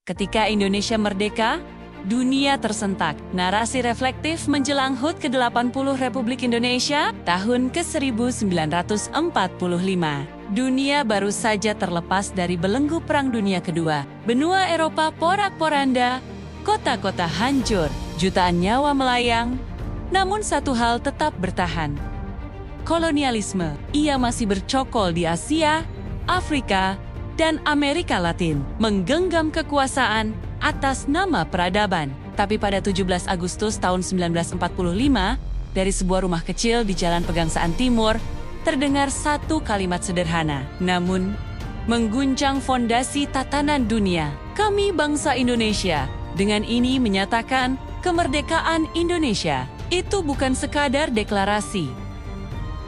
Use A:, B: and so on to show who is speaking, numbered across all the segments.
A: Ketika Indonesia merdeka, dunia tersentak. Narasi reflektif menjelang HUT ke-80 Republik Indonesia tahun ke-1945. Dunia baru saja terlepas dari belenggu Perang Dunia Kedua. Benua Eropa porak-poranda, kota-kota hancur, jutaan nyawa melayang. Namun satu hal tetap bertahan. Kolonialisme, ia masih bercokol di Asia, Afrika, dan Amerika Latin, menggenggam kekuasaan atas nama peradaban. Tapi pada 17 Agustus tahun 1945, dari sebuah rumah kecil di Jalan Pegangsaan Timur, terdengar satu kalimat sederhana, namun mengguncang fondasi tatanan dunia. Kami bangsa Indonesia, dengan ini menyatakan kemerdekaan Indonesia. Itu bukan sekadar deklarasi.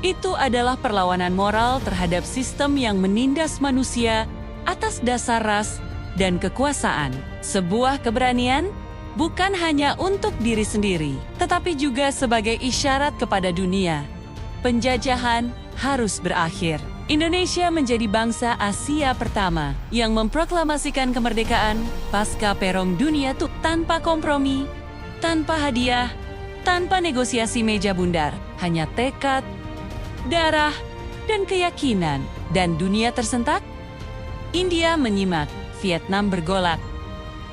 A: Itu adalah perlawanan moral terhadap sistem yang menindas manusia atas dasar ras dan kekuasaan. Sebuah keberanian bukan hanya untuk diri sendiri, tetapi juga sebagai isyarat kepada dunia. Penjajahan harus berakhir. Indonesia menjadi bangsa Asia pertama yang memproklamasikan kemerdekaan pasca Perang Dunia II tanpa kompromi, tanpa hadiah, tanpa negosiasi meja bundar, hanya tekad, darah, dan keyakinan. Dan dunia tersentak? India menyimak, Vietnam bergolak.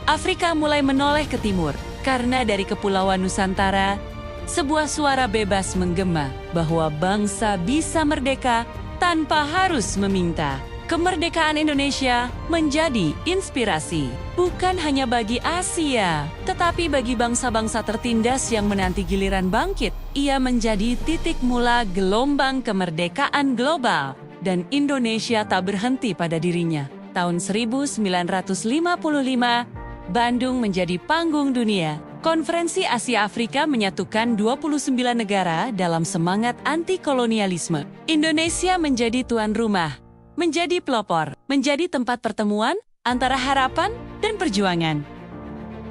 A: Afrika mulai menoleh ke timur, karena dari Kepulauan Nusantara, sebuah suara bebas menggema bahwa bangsa bisa merdeka tanpa harus meminta. Kemerdekaan Indonesia menjadi inspirasi, bukan hanya bagi Asia, tetapi bagi bangsa-bangsa tertindas yang menanti giliran bangkit. Ia menjadi titik mula gelombang kemerdekaan global, dan Indonesia tak berhenti pada dirinya. Tahun 1955, Bandung menjadi panggung dunia. Konferensi Asia Afrika menyatukan 29 negara dalam semangat anti-kolonialisme. Indonesia menjadi tuan rumah, menjadi pelopor, menjadi tempat pertemuan antara harapan dan perjuangan.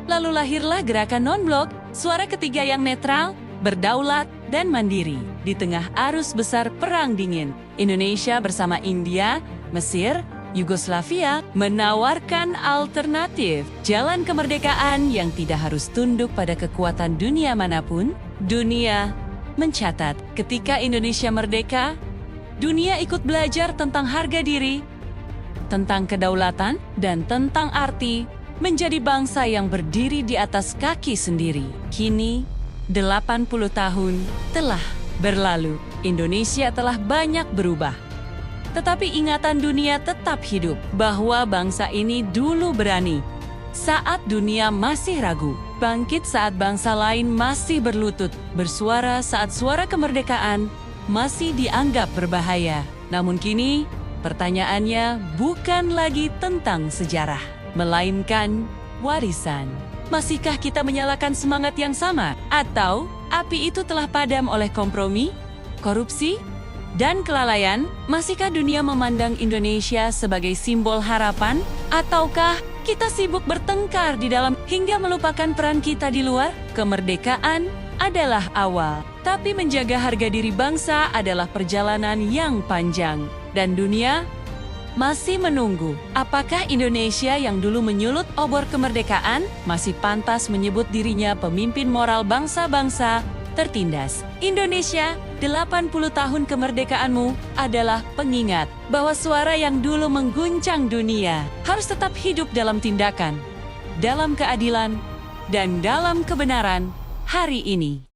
A: Lalu lahirlah gerakan non-blok, suara ketiga yang netral, berdaulat, dan mandiri. Di tengah arus besar Perang Dingin, Indonesia bersama India, Mesir, Yugoslavia menawarkan alternatif, jalan kemerdekaan yang tidak harus tunduk pada kekuatan dunia manapun. Dunia mencatat, ketika Indonesia merdeka, dunia ikut belajar tentang harga diri, tentang kedaulatan, dan tentang arti menjadi bangsa yang berdiri di atas kaki sendiri. Kini, 80 tahun telah berlalu. Indonesia telah banyak berubah. Tetapi ingatan dunia tetap hidup bahwa bangsa ini dulu berani saat dunia masih ragu, bangkit saat bangsa lain masih berlutut, bersuara saat suara kemerdekaan masih dianggap berbahaya. Namun kini, pertanyaannya bukan lagi tentang sejarah, melainkan warisan. Masihkah kita menyalakan semangat yang sama? Atau api itu telah padam oleh kompromi, korupsi, dan kelalaian? Masihkah dunia memandang Indonesia sebagai simbol harapan? Ataukah kita sibuk bertengkar di dalam hingga melupakan peran kita di luar? Kemerdekaan adalah awal, tapi menjaga harga diri bangsa adalah perjalanan yang panjang. Dan dunia masih menunggu. Apakah Indonesia yang dulu menyulut obor kemerdekaan masih pantas menyebut dirinya pemimpin moral bangsa-bangsa tertindas? Indonesia, 80 tahun kemerdekaanmu adalah pengingat bahwa suara yang dulu mengguncang dunia harus tetap hidup dalam tindakan, dalam keadilan, dan dalam kebenaran hari ini.